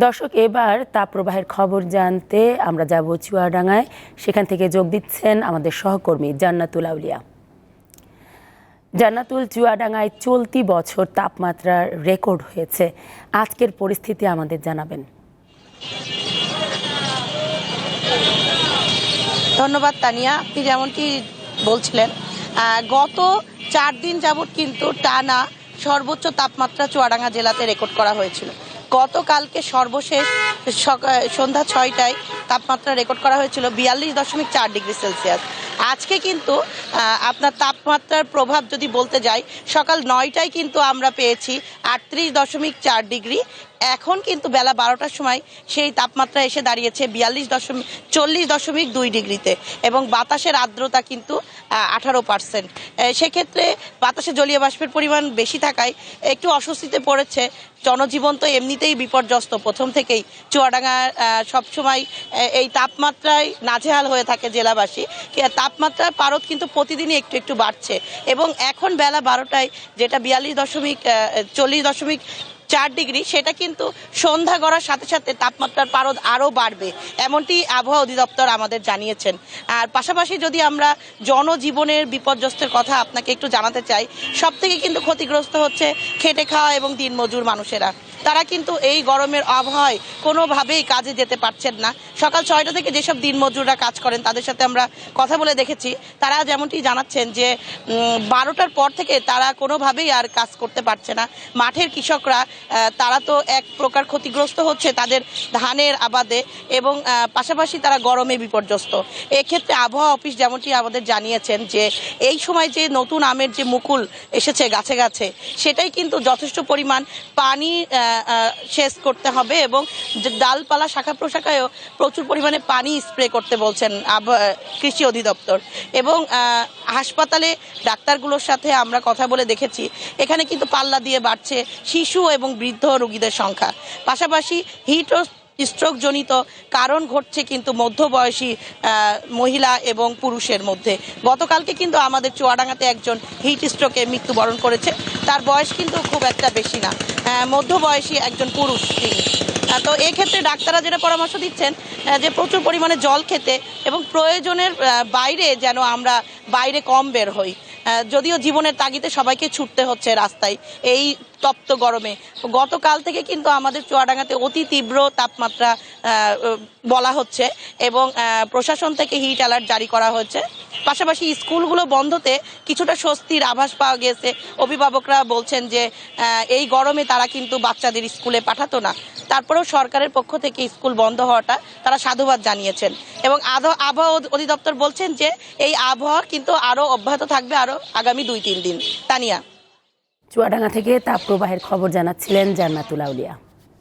দর্শক, এবার তাপপ্রবাহের খবর জানতে আমরা যাব চুয়াডাঙ্গায়। সেখান থেকে যোগ দিচ্ছেন আমাদের সহকর্মী জান্নাতুল আউলিয়া। জান্নাতুল, চুয়াডাঙ্গায় চলতি বছর তাপমাত্রার রেকর্ড হয়েছে, আজকের পরিস্থিতি আমাদের জানাবেন। ধন্যবাদ তানিয়া। আপনি যেমনটি বলছিলেন, গত 4 দিন যাবৎ কিন্তু টানা সর্বোচ্চ তাপমাত্রা চুয়াডাঙ্গা জেলাতে রেকর্ড করা হয়েছিল। গতকালকে সর্বশেষ সন্ধ্যা 6টায় তাপমাত্রা রেকর্ড করা হয়েছিল 42.4 ডিগ্রি সেলসিয়াস। আজকে কিন্তু আপনার তাপমাত্রার প্রভাব যদি বলতে যাই, সকাল 9টায় কিন্তু আমরা পেয়েছি 38.4 ডিগ্রি। এখন কিন্তু বেলা 12টার সময় সেই তাপমাত্রা এসে দাঁড়িয়েছে 40.2 ডিগ্রিতে, এবং বাতাসের আর্দ্রতা কিন্তু 18%। সেক্ষেত্রে বাতাসে জলীয় বাষ্পের পরিমাণ বেশি থাকায় একটু অস্বস্তিতে পড়েছে জনজীবন। তো এমনিতেই বিপর্যস্ত প্রথম থেকেই চুয়াডাঙ্গা, সবসময় এই তাপমাত্রায় নাজেহাল হয়ে থাকে জেলাবাসী। তাপমাত্রার পারদ কিন্তু প্রতিদিনই একটু একটু বাড়ছে, এবং এখন বেলা 12টায় যেটা 40.4 ডিগ্রি, সেটা কিন্তু সন্ধ্যা গড়ার সাথে সাথে তাপমাত্রার পারদ আরও বাড়বে, এমনটি আবহাওয়া অধিদপ্তর আমাদের জানিয়েছেন। আর পাশাপাশি যদি আমরা জনজীবনের বিপর্যস্তের কথা আপনাকে একটু জানাতে চাই, সব থেকে কিন্তু ক্ষতিগ্রস্ত হচ্ছে খেটে খাওয়া এবং দিনমজুর মানুষেরা। তারা কিন্তু এই গরমের আবহাওয়ায় কোনোভাবেই কাজে যেতে পারছেন না। সকাল 6টা থেকে যেসব দিনমজুররা কাজ করেন তাদের সাথে আমরা কথা বলে দেখেছি, তারা যেমনটি জানাচ্ছেন যে 12টার পর থেকে তারা কোনোভাবেই আর কাজ করতে পারছে না। মাঠের কৃষকরা তারা তো এক প্রকার ক্ষতিগ্রস্ত হচ্ছে তাদের ধানের আবাদে, এবং পাশাপাশি তারা গরমে বিপর্যস্ত। এক্ষেত্রে আবহাওয়া অফিস যেমনটি আমাদের জানিয়েছেন যে এই সময় যে নতুন আমের যে মুকুল এসেছে গাছে গাছে, সেটাই কিন্তু যথেষ্ট পরিমাণ পানি সেচ করতে হবে, এবং ডালপালা শাখা প্রশাখায়ও প্রচুর পরিমাণে পানি স্প্রে করতে বলছেন কৃষি অধিদপ্তর। এবং হাসপাতালে ডাক্তারগুলোর সাথে আমরা কথা বলে দেখেছি, এখানে কিন্তু পাল্লা দিয়ে বাড়ছে শিশু এবং বৃদ্ধ রোগীদের সংখ্যা। পাশাপাশি হিট ও স্ট্রোক জনিত কারণ ঘটছে কিন্তু মধ্যবয়সী মহিলা এবং পুরুষের মধ্যে। গতকালকে কিন্তু আমাদের চুয়াডাঙ্গাতে একজন হিট স্ট্রোকে মৃত্যুবরণ করেছে। তার বয়স কিন্তু খুব একটা বেশি না, মধ্যবয়সী একজন পুরুষ তিনি। তো এক্ষেত্রে ডাক্তাররা যেটা পরামর্শ দিচ্ছেন যে প্রচুর পরিমাণে জল খেতে, এবং প্রয়োজনের বাইরে যেন আমরা বাইরে কম বের হই। যদিও জীবনের তাগিদে সবাইকে ছুটতে হচ্ছে রাস্তায় এই তপ্ত গরমে। গতকাল থেকে কিন্তু আমাদের চুয়াডাঙ্গাতে অতি তীব্র তাপমাত্রা বলা হচ্ছে, এবং প্রশাসন থেকে হিট অ্যালার্ট জারি করা হয়েছে। পাশাপাশি স্কুলগুলো বন্ধতে কিছুটা স্বস্তির আভাস পাওয়া গেছে। অভিভাবকরা বলছেন যে এই গরমে তারা কিন্তু বাচ্চাদের স্কুলে পাঠাতো না, তারপরেও সরকারের পক্ষ থেকে স্কুল বন্ধ হওয়াটা তারা সাধুবাদ জানিয়েছেন। এবং আবহাওয়া অধিদপ্তর বলছেন যে এই আবহাওয়া কিন্তু আরও অব্যাহত থাকবে আরও আগামী 2-3 দিন। তানিয়া, চুয়াডাঙ্গা থেকে তাপপ্রবাহের খবর জানাচ্ছিলেন জান্নাতুল আউলিয়া।